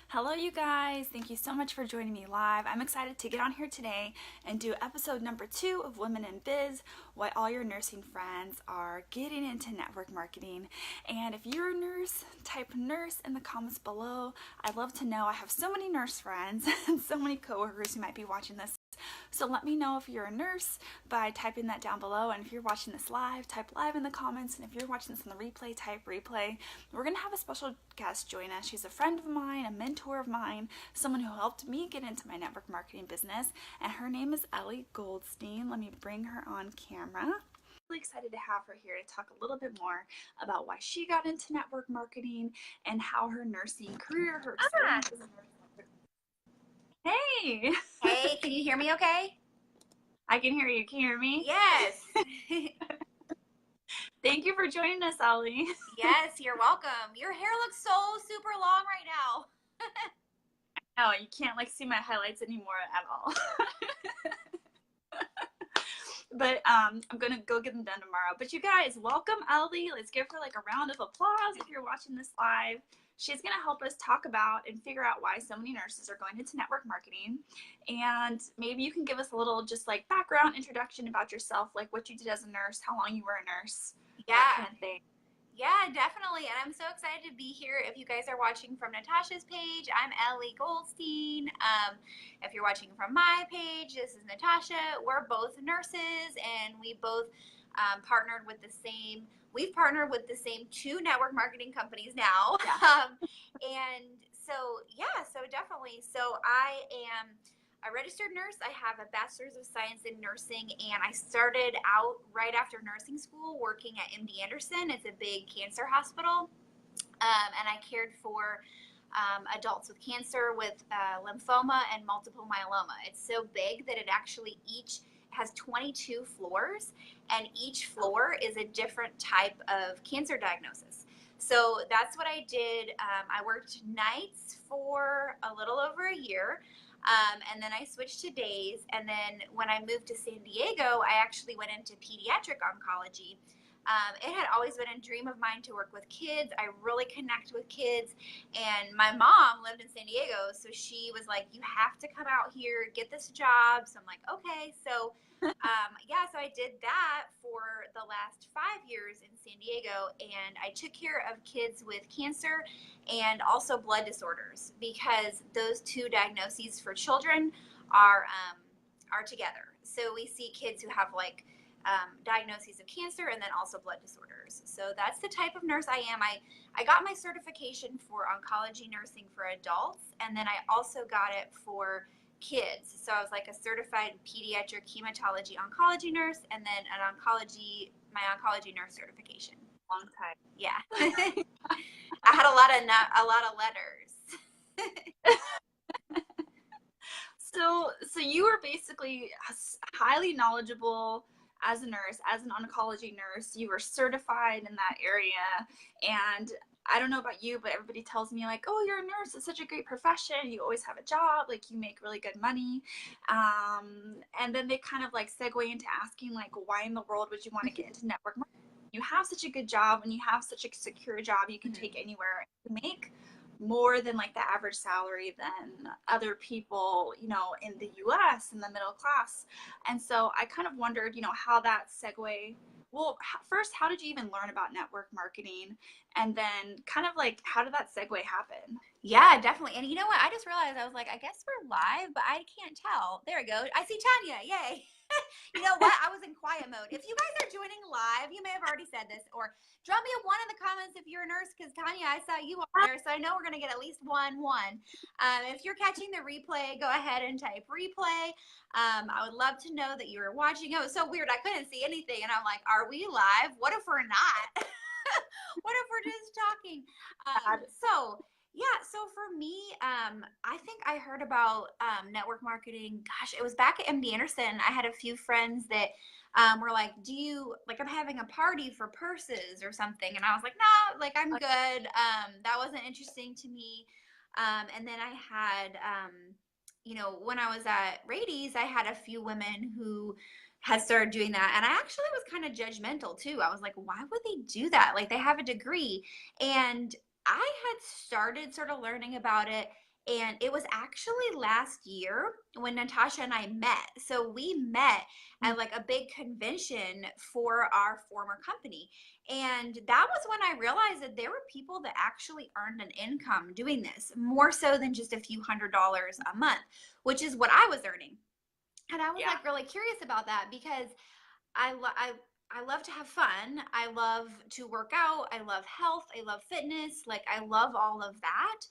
Hello, you guys. Thank you so much for joining me live. I'm excited to get on here today and do episode number 2 of Women in Biz, why all your nursing friends are getting into network marketing. And if you're a nurse, type nurse in the comments below. I'd love to know. I have so many nurse friends and so many coworkers who might be watching this. So let me know if you're a nurse by typing that down below. And if you're watching this live, type live in the comments. And if you're watching this on the replay, type replay. We're going to have a special guest join us. She's a friend of mine, a mentor of mine, someone who helped me get into my network marketing business. And her name is Ellie Goldstein. Let me bring her on camera. Really excited to have her here to talk a little bit more about why she got into network marketing and how her nursing career, her experience as a nurse. Hey! Hey, can you hear me okay? I can hear you. Can you hear me? Yes. Thank you for joining us, Ellie. Yes, you're welcome. Your hair looks so super long right now. Oh, you can't see my highlights anymore at all. But I'm gonna go get them done tomorrow. But you guys, welcome Ellie. Let's give her a round of applause if you're watching this live. She's gonna help us talk about and figure out why so many nurses are going into network marketing. And maybe you can give us a little background introduction about yourself, like what you did as a nurse, how long you were a nurse, that kind of thing. Yeah, definitely. And I'm so excited to be here. If you guys are watching from Natasha's page, I'm Ellie Goldstein. If you're watching from my page, this is Natasha. We're both nurses and we both we've partnered with the same 2 network marketing companies now. Yeah. So definitely. So I am a registered nurse. I have a bachelor's of science in nursing, and I started out right after nursing school working at MD Anderson. It's a big cancer hospital, and I cared for adults with cancer, with lymphoma and multiple myeloma. It's so big that it actually each has 22 floors, and each floor is a different type of cancer diagnosis. So that's what I did. I worked nights for a little over a year. And then I switched to days. And then when I moved to San Diego, I actually went into pediatric oncology. It had always been a dream of mine to work with kids. I really connect with kids. And my mom lived in San Diego, so she was like, you have to come out here, get this job. So I'm like, okay. So so I did that for the last 5 years in San Diego, and I took care of kids with cancer and also blood disorders, because those 2 diagnoses for children are together. So we see kids who have diagnoses of cancer and then also blood disorders. So that's the type of nurse I am. I got my certification for oncology nursing for adults, and then I also got it for kids. So I was like a certified pediatric hematology oncology nurse, and then my oncology nurse certification. Long time. Yeah. I had a lot of letters. So you were basically highly knowledgeable as a nurse, as an oncology nurse. You were certified in that area, and I don't know about you, but everybody tells me oh, you're a nurse. It's such a great profession. You always have a job. You make really good money. And then they kind of segue into asking why in the world would you want to get into network marketing? You have such a good job and you have such a secure job you can take anywhere to make more than the average salary than other people, in the US, in the middle class. And so I kind of wondered, how that segue, well, first, how did you even learn about network marketing? And then kind of how did that segue happen? Yeah, definitely. And you know what? I just realized, I was like, I guess we're live, but I can't tell. There we go. I see Tanya. Yay. You know what? I was in quiet mode. If you guys are joining live, you may have already said this, or drop me a 1 in the comments if you're a nurse, because Tanya, I saw you on there, so I know we're going to get at least one. If you're catching the replay, go ahead and type replay. I would love to know that you were watching. It was so weird. I couldn't see anything, and I'm like, are we live? What if we're not? What if we're just talking? So for me, I think I heard about network marketing. Gosh, it was back at MD Anderson. I had a few friends that were like, I'm having a party for purses or something. And I was like, no, I'm good. That wasn't interesting to me. And then I had, when I was at Rady's, I had a few women who had started doing that. And I actually was kind of judgmental too. I was like, why would they do that? They have a degree. And I had started sort of learning about it, And it was actually last year when Natasha and I met. So we met at like a big convention for our former company. And that was when I realized that there were people that actually earned an income doing this, more so than just a few $100s a month, which is what I was earning. And I was Yeah. like really curious about that because I love to have fun. I love to work out. I love health. I love fitness. Like I love all of that.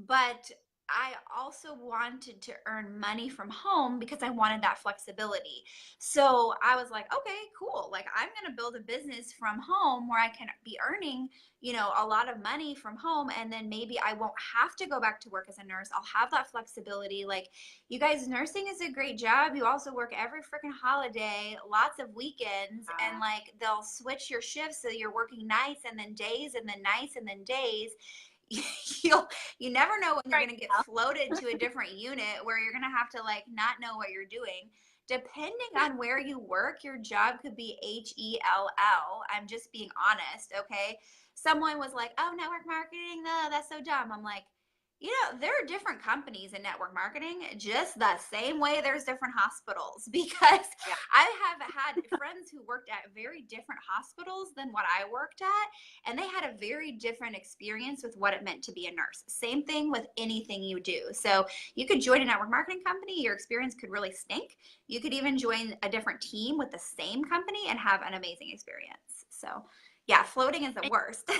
But I also wanted to earn money from home because I wanted that flexibility. So I was like, okay, cool. Like I'm going to build a business from home where I can be earning, a lot of money from home. And then maybe I won't have to go back to work as a nurse. I'll have that flexibility. Like, you guys, nursing is a great job. You also work every freaking holiday, lots of weekends, and like they'll switch your shifts so you're working nights and then days and then nights and then days. You'll you never know when you're Right gonna get now. floated to a different unit where you're gonna have to like not know what you're doing. Depending on where you work, your job could be HELL. I'm just being honest, okay? Someone was like, "Oh, network marketing, no, that's so dumb." I'm like, there are different companies in network marketing, just the same way there's different hospitals. Because Yeah. I have had friends who worked at very different hospitals than what I worked at, and they had a very different experience with what it meant to be a nurse. Same thing with anything you do. So you could join a network marketing company, your experience could really stink. You could even join a different team with the same company and have an amazing experience. So, yeah, floating is the worst.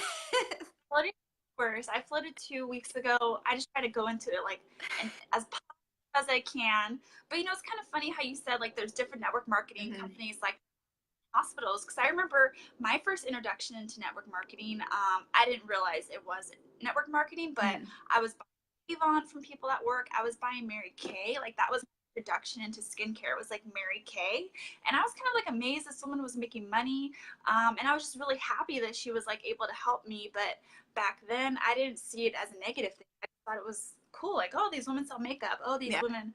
Floating worse. I floated 2 weeks ago. I just try to go into it like and as positive as I can. But it's kind of funny how you said like there's different network marketing Mhm. companies like hospitals, because I remember my first introduction into network marketing. I didn't realize it was network marketing, but Mhm. I was buying Avon from people at work. I was buying Mary Kay. Like that was my introduction into skincare. It was like Mary Kay, and I was kind of like amazed this woman was making money, and I was just really happy that she was like able to help me. But back then, I didn't see it as a negative thing. I thought it was cool. Like, oh, these women sell makeup. Oh, these Yeah. women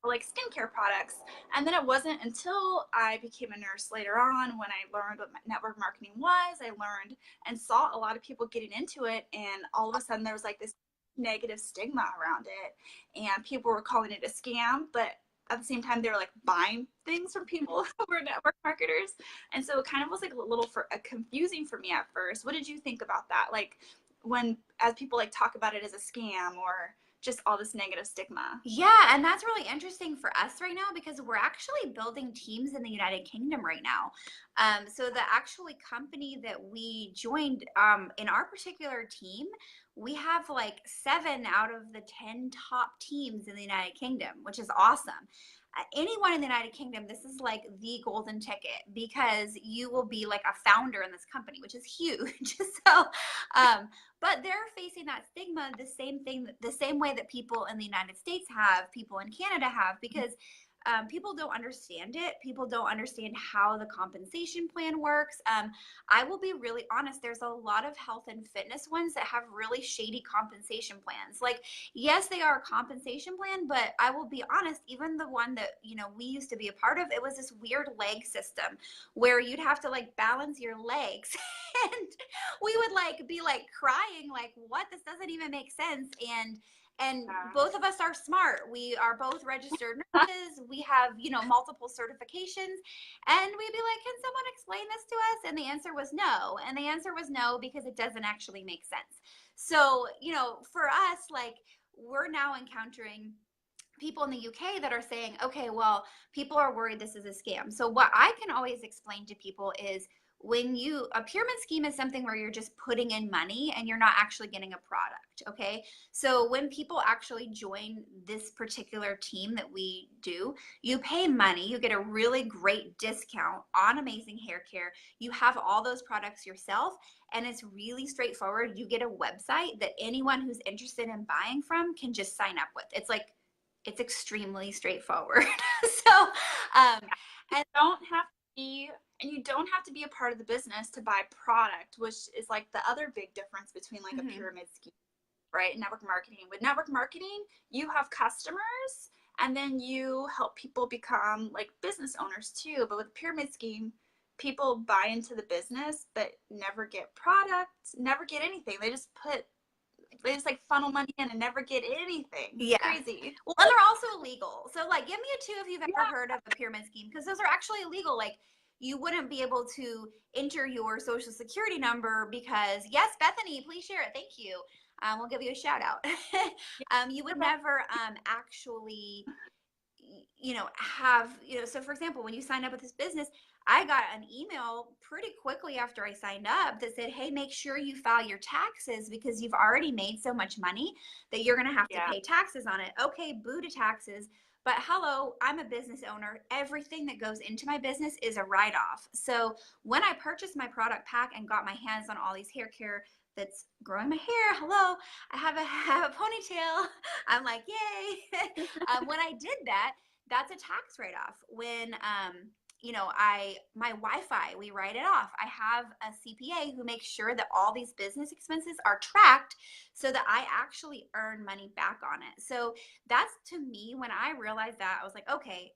like skincare products. And then it wasn't until I became a nurse later on when I learned what network marketing was. I learned and saw a lot of people getting into it, and all of a sudden there was like this negative stigma around it, and people were calling it a scam, but at the same time they were like buying things from people who were network marketers. And so it kind of was like a little confusing for me at first. What did you think about that, like when as people like talk about it as a scam or just all this negative stigma? Yeah, and that's really interesting for us right now because we're actually building teams in the United Kingdom right now. So the actually company that we joined, in our particular team, we have like 7 out of the 10 top teams in the United Kingdom, which is awesome. Anyone in the United Kingdom, this is like the golden ticket because you will be like a founder in this company, which is huge. So, um, but they're facing that stigma the same way that people in the United States have, people in Canada have, because people don't understand it. People don't understand how the compensation plan works. I will be really honest, there's a lot of health and fitness ones that have really shady compensation plans. Like, yes, they are a compensation plan, but I will be honest, even the one that, we used to be a part of, it was this weird leg system where you'd have to like balance your legs. And we would like be like crying, like, what? This doesn't even make sense. And both of us are smart. We are both registered nurses. We have, multiple certifications. And we'd be like, can someone explain this to us? And the answer was no. And the answer was no because it doesn't actually make sense. So, for us, like, we're now encountering people in the UK that are saying, okay, well, people are worried this is a scam. So what I can always explain to people is a pyramid scheme is something where you're just putting in money and you're not actually getting a product. Okay. So when people actually join this particular team that we do, you pay money, you get a really great discount on amazing hair care. You have all those products yourself, and it's really straightforward. You get a website that anyone who's interested in buying from can just sign up with. It's extremely straightforward. So, and Don't have to be and you don't have to be a part of the business to buy product, which is like the other big difference between like a mhm. pyramid scheme, right? Network marketing. With network marketing, you have customers and then you help people become like business owners too. But with pyramid scheme, people buy into the business but never get products, never get anything. They just put They just like funnel money in and never get anything. It's Yeah. crazy. Well, and they're also illegal. So, like, give me a 2 if you've ever heard of a pyramid scheme, because those are actually illegal. Like, you wouldn't be able to enter your social security number because, yes, Bethany, please share it. Thank you. We'll give you a shout out. You would never actually, have, so for example, when you sign up with this business, I got an email pretty quickly after I signed up that said, hey, make sure you file your taxes because you've already made so much money that you're going to have to pay taxes on it. Okay, boo to taxes. But hello, I'm a business owner. Everything that goes into my business is a write-off. So when I purchased my product pack and got my hands on all these hair care that's growing my hair, hello, I have a ponytail. I'm like, yay. When I did that, that's a tax write-off. When my Wi-Fi, we write it off. I have a CPA who makes sure that all these business expenses are tracked so that I actually earn money back on it. So that's, to me, when I realized that, I was like, okay,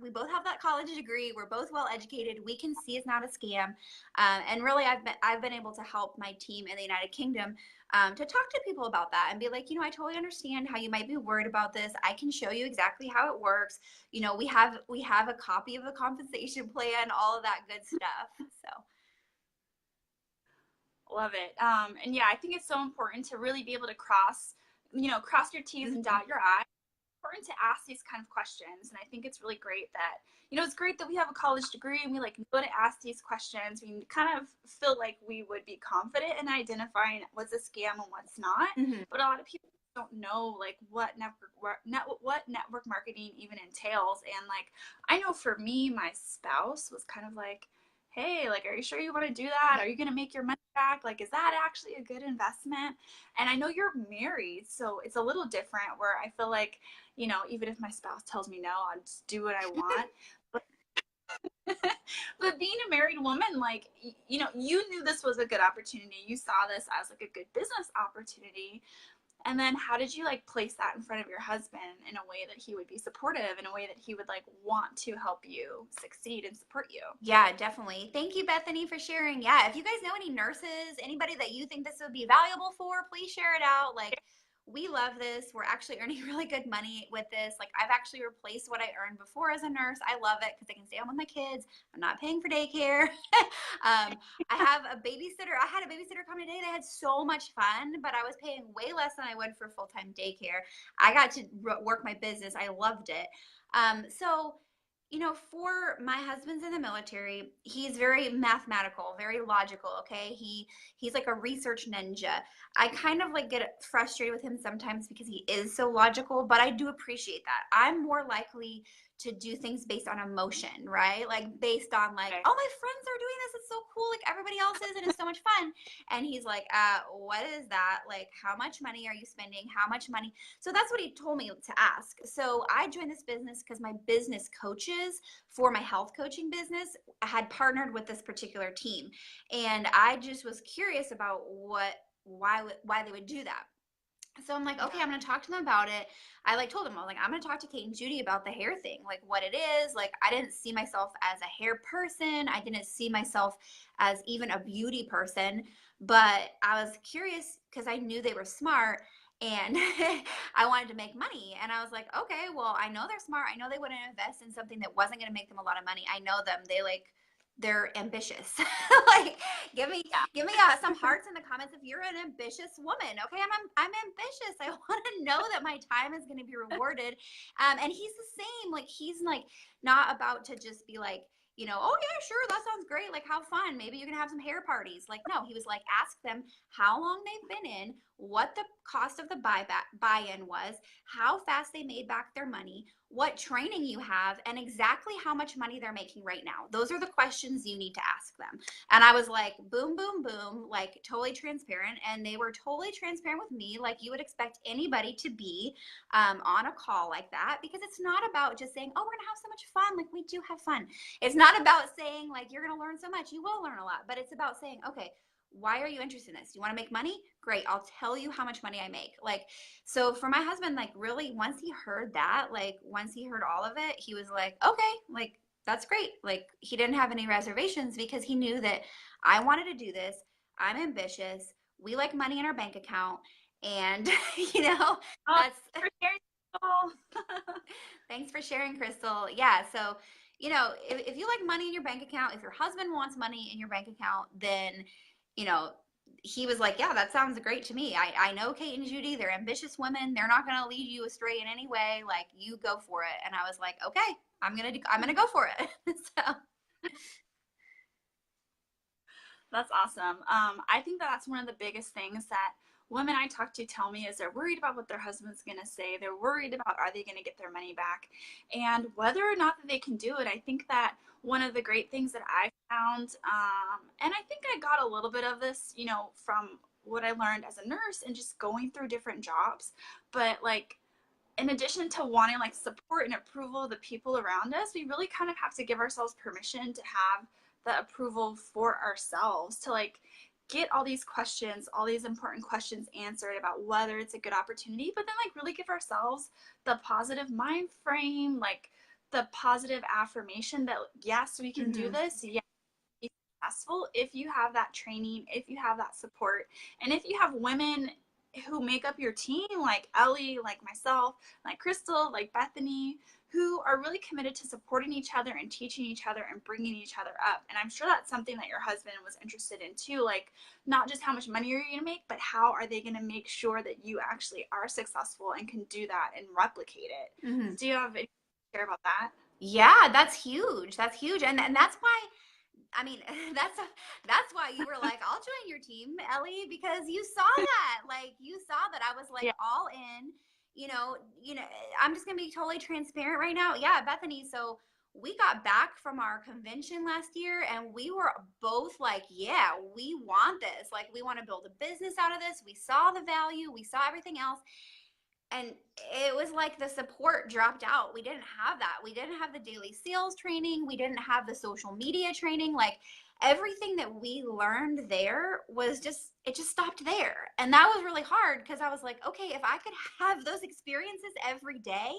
we both have that college degree, we're both well educated, we can see it's not a scam. And really, I've been able to help my team in the United Kingdom to talk to people about that and be like, I totally understand how you might be worried about this. I can show you exactly how it works. We have a copy of the compensation plan, all of that good stuff. So love it. And yeah, I think it's so important to really be able to cross your T's and dot your I's. It's important to ask these kind of questions. And I think it's really great that, it's great that we have a college degree and we like know to ask these questions. We kind of feel like we would be confident in identifying what's a scam and what's not. But a lot of people don't know like what network marketing even entails. And like, I know for me, my spouse was kind of like, hey, like, are you sure you want to do that? Are you going to make your money back? Like, is that actually a good investment? And I know you're married, so it's a little different where I feel like, even if my spouse tells me no, I'll just do what I want. But being a married woman, like, you knew this was a good opportunity. You saw this as like a good business opportunity. And then how did you like place that in front of your husband in a way that he would be supportive, in a way that he would like want to help you succeed and support you? Yeah, definitely. Thank you, Bethany, for sharing. Yeah, if you guys know any nurses, anybody that you think this would be valuable for, please share it out. Like, we love this. We're actually earning really good money with this. Like, I've actually replaced what I earned before as a nurse. I love it because I can stay home with my kids. I'm not paying for daycare. I have a babysitter. I had a babysitter come today. They had so much fun, but I was paying way less than I would for full-time daycare. I got to work my business. I loved it. So for my husband's in the military, he's very mathematical, very logical. Okay, he's like a research ninja. I kind of like get frustrated with him sometimes because he is so logical, but I do appreciate that. I'm more likely to do things based on emotion, right? Like based on like, oh, my friends are doing this, it's so cool, like everybody else is, and it's so much fun. And he's like, what is that? Like, how much money are you spending? How much money? So that's what he told me to ask. So I joined this business because my business coaches for my health coaching business had partnered with this particular team. And I just was curious about why they would do that. So I'm like, okay, I'm going to talk to them about it. I like told them, I was like, I'm going to talk to Kate and Judy about the hair thing, like what it is. Like, I didn't see myself as a hair person. I didn't see myself as even a beauty person, but I was curious because I knew they were smart and I wanted to make money. And I was like, okay, well, I know they're smart. I know they wouldn't invest in something that wasn't going to make them a lot of money. I know them. They're ambitious. Like, give me some hearts in the comments if you're an ambitious woman. Okay, I'm ambitious. I want to know that my time is going to be rewarded. And he's the same. Like, he's like not about to just be like, oh yeah, sure, that sounds great. Like, how fun. Maybe you can have some hair parties. Like, no, he was like, ask them how long they've been in, what the cost of the buy-in was, how fast they made back their money, what training you have, and exactly how much money they're making right now. Those are the questions you need to ask them. And I was like, boom, boom, boom, like totally transparent. And they were totally transparent with me, like you would expect anybody to be on a call like that, because it's not about just saying, oh, we're gonna have so much fun. Like, we do have fun. It's not about saying like, you're gonna learn so much. You will learn a lot, but it's about saying, okay, why are you interested in this? You want to make money? Great. I'll tell you how much money I make. Like, so for my husband, like really, once he heard that, like once he heard all of it, he was like, okay, like that's great. Like, he didn't have any reservations because he knew that I wanted to do this. I'm ambitious. We like money in our bank account. And, you know, Oh, that's for sharing all. thanks for sharing, Crystal. Yeah. So, if you like money in your bank account, if your husband wants money in your bank account, then, you know, he was like, yeah, that sounds great to me. I know Kate and Judy, they're ambitious women. They're not going to lead you astray in any way. Like, you go for it. And I was like, okay, I'm going to go for it. So, That's awesome. I think that that's one of the biggest things that women I talk to tell me is they're worried about what their husband's going to say. They're worried about are they going to get their money back and whether or not that they can do it. I think that one of the great things that I found, and I think I got a little bit of this, from what I learned as a nurse and just going through different jobs, but like in addition to wanting like support and approval of the people around us, we really kind of have to give ourselves permission to have the approval for ourselves to like get all these questions, all these important questions answered about whether it's a good opportunity, but then like really give ourselves the positive mind frame, like the positive affirmation that yes, we can do mm-hmm. this. Yes, be successful if you have that training, if you have that support, and if you have women who make up your team, like Ellie, like myself, like Crystal, like Bethany, who are really committed to supporting each other and teaching each other and bringing each other up. And I'm sure that's something that your husband was interested in too, like not just how much money are you going to make, but how are they going to make sure that you actually are successful and can do that and replicate it. Mm-hmm. Do you have anything to share about that? Yeah, that's huge. That's huge. And that's why, I mean, that's why you were like, I'll join your team, Ellie, because you saw that. Like, you saw that I was like Yeah. all in. I'm just gonna be totally transparent right now. Yeah, Bethany. So we got back from our convention last year, and we were both like, yeah, we want this. Like, we want to build a business out of this. We saw the value. We saw everything else, and it was like the support dropped out. We didn't have that. We didn't have the daily sales training. We didn't have the social media training. Like, everything that we learned there was just, it just stopped there. And that was really hard because I was like, okay, if I could have those experiences every day,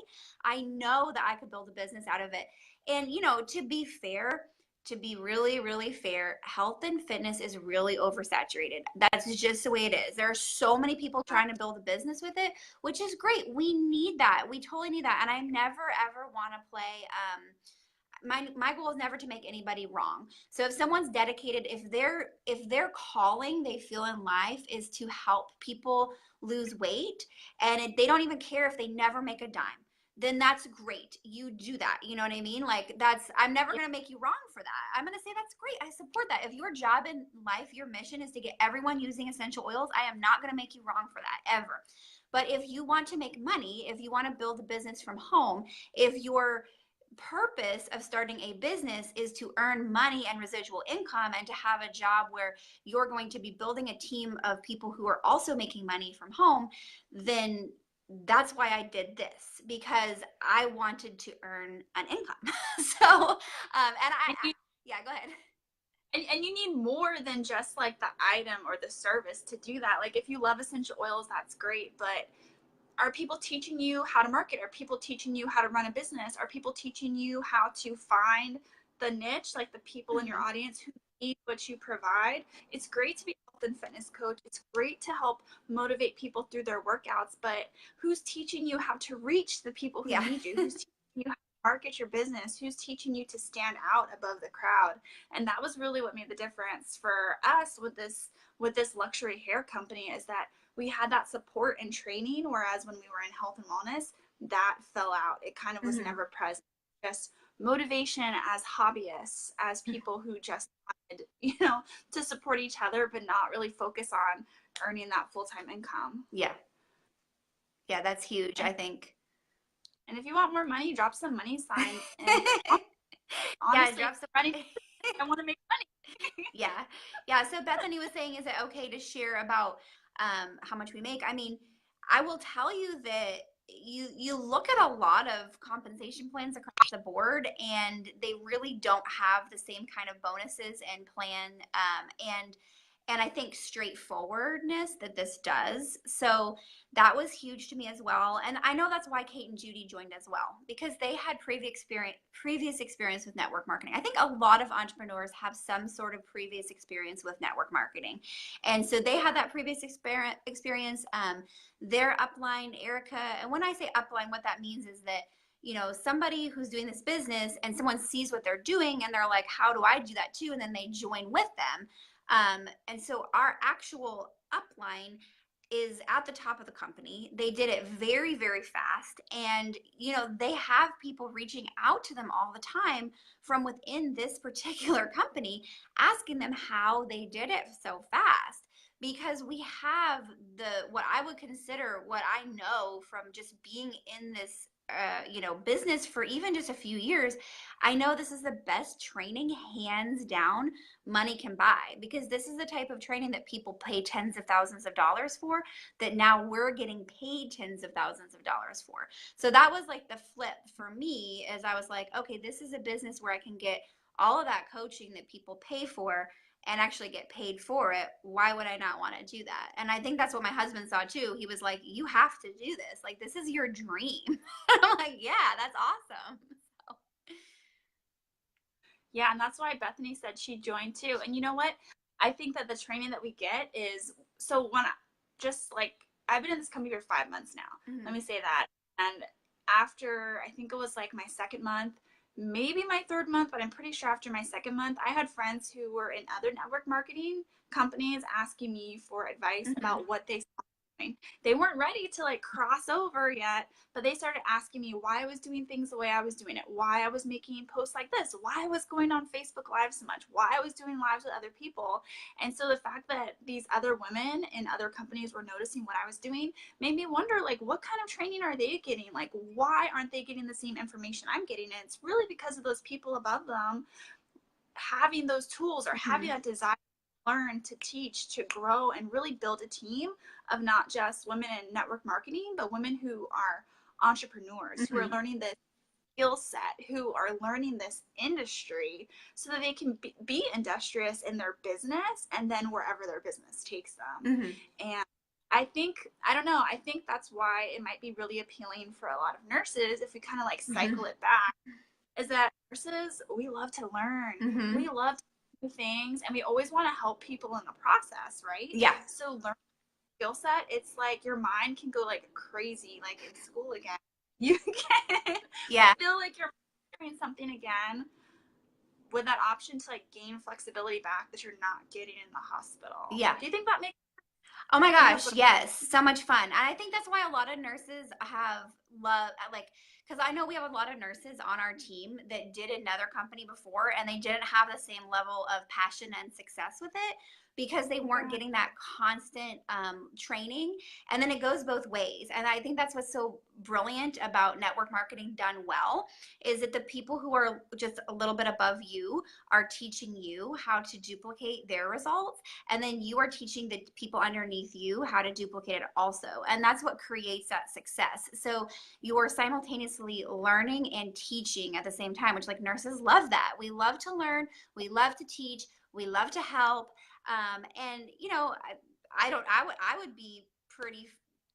I know that I could build a business out of it. And, to be fair, to be really, really fair, health and fitness is really oversaturated. That's just the way it is. There are so many people trying to build a business with it, which is great. We need that. We totally need that. And I never ever want to play my goal is never to make anybody wrong. So if someone's dedicated, if their calling they feel in life is to help people lose weight, and they don't even care if they never make a dime, then that's great. You do that. You know what I mean? Like, I'm never going to make you wrong for that. I'm going to say that's great. I support that. If your job in life, your mission is to get everyone using essential oils, I am not going to make you wrong for that ever. But if you want to make money, if you want to build a business from home, if your purpose of starting a business is to earn money and residual income and to have a job where you're going to be building a team of people who are also making money from home, then that's why I did this, because I wanted to earn an income. Yeah, go ahead. And you need more than just like the item or the service to do that. Like if you love essential oils, that's great, but are people teaching you how to market? Are people teaching you how to run a business? Are people teaching you how to find the niche, like the people in your audience who need what you provide? It's great to be a health and fitness coach. It's great to help motivate people through their workouts, but who's teaching you how to reach the people who Yeah. need you? Who's teaching you how to market your business? Who's teaching you to stand out above the crowd? And that was really what made the difference for us with this luxury hair company, is that we had that support and training, whereas when we were in health and wellness, that fell out. It kind of was never present. Just motivation as hobbyists, as people who just wanted, to support each other, but not really focus on earning that full-time income. Yeah. Yeah, that's huge, I think. And if you want more money, drop some money signs. And honestly, drop some money. I want to make money. Yeah. So Bethany was saying, is it okay to share about how much we make? I mean, I will tell you that you look at a lot of compensation plans across the board, and they really don't have the same kind of bonuses and plan. and I think straightforwardness that this does. So that was huge to me as well. And I know that's why Kate and Judy joined as well, because they had previous experience with network marketing. I think a lot of entrepreneurs have some sort of previous experience with network marketing. And so they had that previous experience. Their upline, Erica, and when I say upline, what that means is that, you know, somebody who's doing this business and someone sees what they're doing and they're like, how do I do that too? And then they join with them. And so our actual upline is at the top of the company. They did it very, very fast. And, you know, they have people reaching out to them all the time from within this particular company, asking them how they did it so fast. Because we have what I would consider, what I know from just being in this you know, business for even just a few years, I know this is the best training, hands down, money can buy, because this is the type of training that people pay tens of thousands of dollars for, that now we're getting paid tens of thousands of dollars for. So that was like the flip for me, as I was like, okay, this is a business where I can get all of that coaching that people pay for and actually get paid for it. Why would I not want to do that? And I think that's what my husband saw too. He was like, you have to do this. Like, this is your dream. I'm like, yeah, that's awesome. So. Yeah, and that's why Bethany said she joined too. And you know what? I think that the training that we get is, so when just like, I've been in this company for 5 months now. Mm-hmm. Let me say that. And after, I think it was like my second month, maybe my third month, but I'm pretty sure after my second month, I had friends who were in other network marketing companies asking me for advice Mm-hmm. about what they saw doing. They weren't ready to like cross over yet, but they started asking me why I was doing things the way I was doing it, why I was making posts like this, why I was going on Facebook Live so much, why I was doing lives with other people. And so the fact that these other women in other companies were noticing what I was doing made me wonder, like, what kind of training are they getting? Like, why aren't they getting the same information I'm getting? And it's really because of those people above them having those tools or having that desire to learn, to teach, to grow, and really build a team of not just women in network marketing, but women who are entrepreneurs, who are learning this skill set, who are learning this industry so that they can be industrious in their business and then wherever their business takes them. And I think, I don't know, I think that's why it might be really appealing for a lot of nurses, if we kind of like cycle it back, is that nurses, we love to learn. We love to do things, and we always want to help people in the process, right? Yeah. So learn skill set, it's like your mind can go like crazy, like in school again. You can feel like you're doing something again with that option to like gain flexibility back that you're not getting in the hospital. Yeah. Do you think that makes Oh my gosh, yes. So much fun. And I think that's why a lot of nurses have like, because I know we have a lot of nurses on our team that did another company before and they didn't have the same level of passion and success with it because they weren't getting that constant training. And then it goes both ways. And I think that's what's so brilliant about network marketing done well, is that the people who are just a little bit above you are teaching you how to duplicate their results. And then you are teaching the people underneath you how to duplicate it also. And that's what creates that success. So you are simultaneously learning and teaching at the same time, which, like, nurses love that. We love to learn, we love to teach, we love to help. And you know, I would be pretty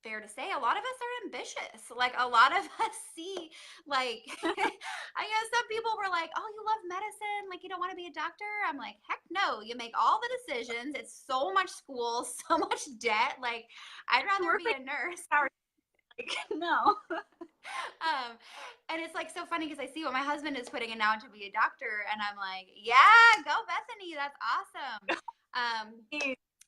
fair to say a lot of us are ambitious. Like, a lot of us see, like, I guess some people were like, oh, you love medicine, like you don't want to be a doctor. I'm like, heck no, you make all the decisions. It's so much school, so much debt. Like, I'd rather be a nurse. like, no. And it's like so funny because I see what my husband is putting in now to be a doctor, and I'm like, yeah, go Bethany, that's awesome.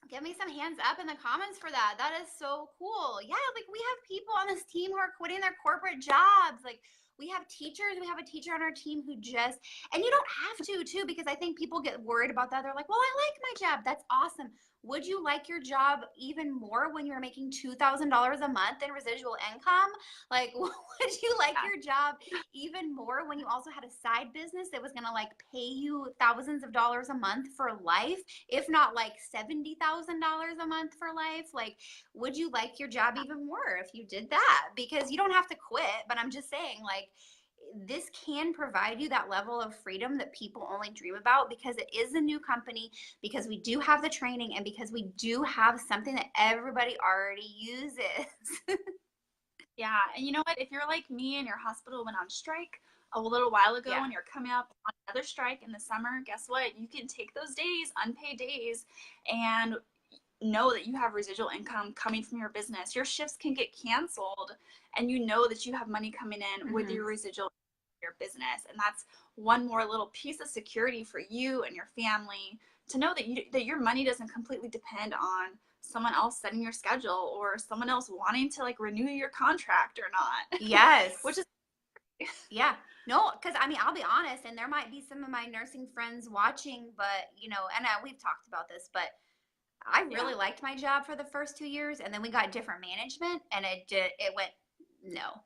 Give me some hands up in the comments for that. That is so cool. Yeah, like, we have people on this team who are quitting their corporate jobs. Like, we have teachers. We have a teacher on our team who just, and you don't have to too, because I think people get worried about that. They're like, well, I like my job. That's awesome. Would you like your job even more when you're making $2,000 a month in residual income? Like, would you like your job even more when you also had a side business that was going to like pay you thousands of dollars a month for life, if not like $70,000 a month for life? Like, would you like your job even more if you did that? Because you don't have to quit, but I'm just saying, like, this can provide you that level of freedom that people only dream about, because it is a new company, because we do have the training, and because we do have something that everybody already uses. Yeah, and you know what? If you're like me and your hospital went on strike a little while ago Yeah. and you're coming up on another strike in the summer, guess what? You can take those days, unpaid days, and know that you have residual income coming from your business. Your shifts can get canceled and you know that you have money coming in with your residual your business, and that's one more little piece of security for you and your family to know that your money doesn't completely depend on someone else setting your schedule or someone else wanting to like renew your contract or not. Yes. Which is Yeah. No, because I mean, I'll be honest, and there might be some of my nursing friends watching, but and we've talked about this, but I really liked my job for the first 2 years, and then we got different management, and it went no.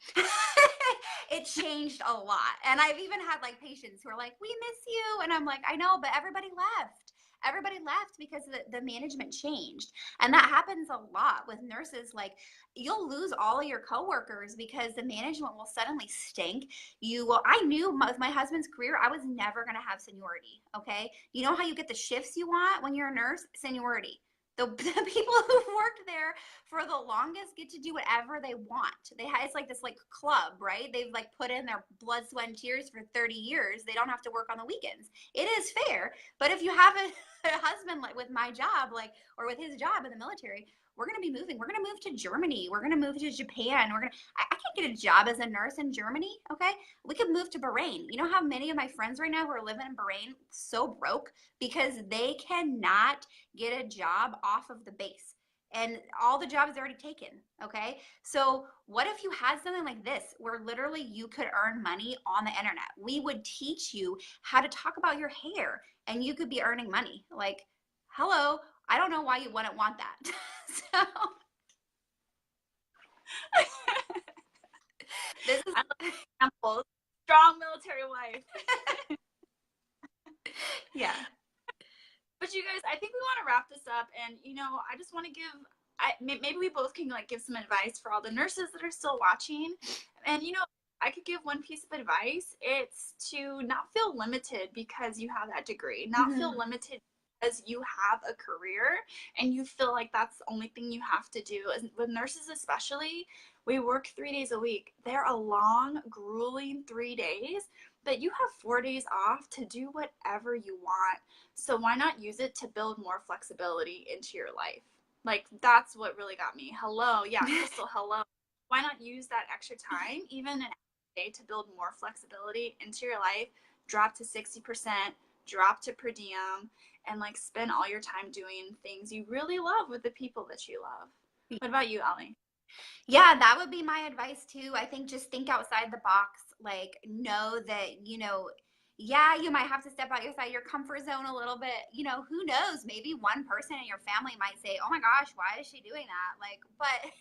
It changed a lot, and I've even had like patients who are like, "We miss you," and I'm like, "I know, but everybody left." Everybody left because the management changed, and that happens a lot with nurses. Like, you'll lose all of your coworkers because the management will suddenly stink. I knew with my husband's career, I was never going to have seniority. Okay. You know how you get the shifts you want when you're a nurse? Seniority. The people who've worked there for the longest get to do whatever they want. It's like this like club, right? They've like put in their blood, sweat, and tears for 30 years. They don't have to work on the weekends. It is fair. But if you have a husband like with my job, like, or with his job in the military, we're going to be moving. We're going to move to Germany. We're going to move to Japan. I can't get a job as a nurse in Germany. Okay. We could move to Bahrain. You know how many of my friends right now who are living in Bahrain so broke because they cannot get a job off of the base, and all the jobs are already taken. Okay. So what if you had something like this where literally you could earn money on the internet? We would teach you how to talk about your hair and you could be earning money. Like, hello, I don't know why you wouldn't want that. So this is example, strong military wife. yeah. But you guys, I think we want to wrap this up, and I just want to give. Maybe we both can like give some advice for all the nurses that are still watching, and I could give one piece of advice. It's to not feel limited because you have that degree, not feel limited because you have a career and you feel like that's the only thing you have to do. With nurses especially, we work 3 days a week. They're a long, grueling 3 days, but you have 4 days off to do whatever you want. So why not use it to build more flexibility into your life? Like, that's what really got me. Hello. Yeah, Crystal, hello. Why not use that extra time, even an day, to build more flexibility into your life? Drop to 60%, drop to per diem, and like spend all your time doing things you really love with the people that you love. What about you, Allie? Yeah, that would be my advice too. I think just think outside the box. Like, know that, yeah, you might have to step outside your comfort zone a little bit. Who knows? Maybe one person in your family might say, "Oh my gosh, why is she doing that?" Like, but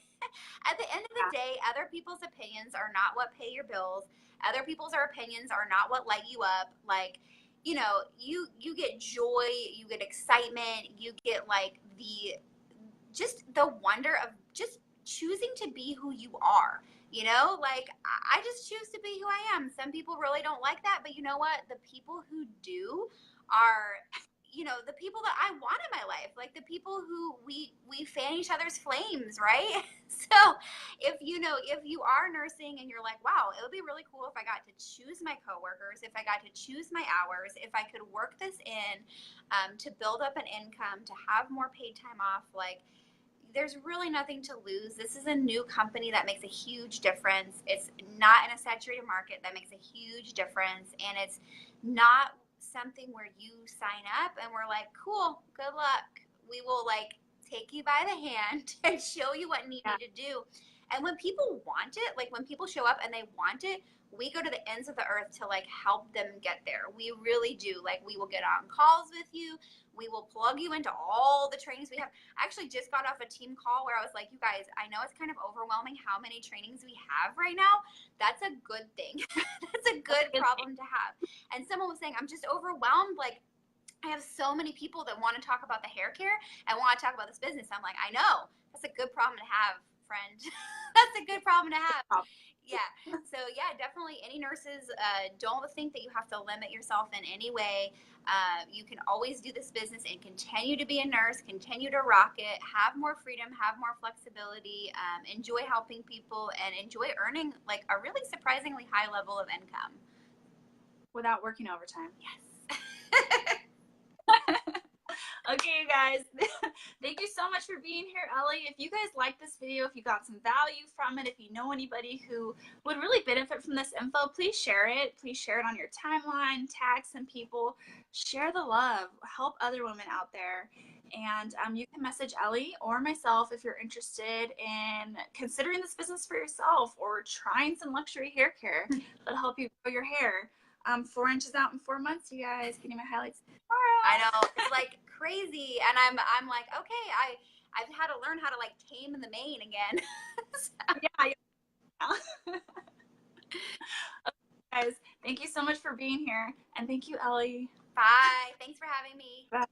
at the end of the day, other people's opinions are not what pay your bills. Other people's opinions are not what light you up. Like, you get joy, you get excitement, you get like the wonder of just choosing to be who you are. Like, I just choose to be who I am. Some people really don't like that, but you know what? The people who do are, the people that I want in my life, like the people who we fan each other's flames, right? So if you are nursing and you're like, wow, it would be really cool if I got to choose my coworkers, if I got to choose my hours, if I could work this in, to build up an income, to have more paid time off, like, there's really nothing to lose. This is a new company that makes a huge difference. It's not in a saturated market. That makes a huge difference. And it's not something where you sign up and we're like, cool, good luck. We will like take you by the hand and show you what you need to do. And when people want it, like when people show up and they want it, we go to the ends of the earth to like help them get there. We really do. Like, we will get on calls with you. We will plug you into all the trainings we have. I actually just got off a team call where I was like, you guys, I know it's kind of overwhelming how many trainings we have right now. That's a good thing. That's a good problem to have. And someone was saying, I'm just overwhelmed. Like, I have so many people that want to talk about the hair care and want to talk about this business. I'm like, I know. That's a good problem to have, friend. That's a good problem to have. Yeah. So yeah, definitely any nurses, don't think that you have to limit yourself in any way. You can always do this business and continue to be a nurse, continue to rock it, have more freedom, have more flexibility, enjoy helping people, and enjoy earning like a really surprisingly high level of income. Without working overtime. Yes. Okay, you guys, thank you so much for being here, Ellie. If you guys like this video, if you got some value from it, if you know anybody who would really benefit from this info, please share it. Please share it on your timeline, tag some people, share the love, help other women out there. And you can message Ellie or myself if you're interested in considering this business for yourself or trying some luxury hair care that'll help you grow your hair. 4 inches out in 4 months, you guys. Getting my highlights tomorrow. I know, it's like crazy, and I'm like, okay, I've had to learn how to like tame the mane again. Yeah. Guys, thank you so much for being here, and thank you, Ellie. Bye. Thanks for having me. Bye.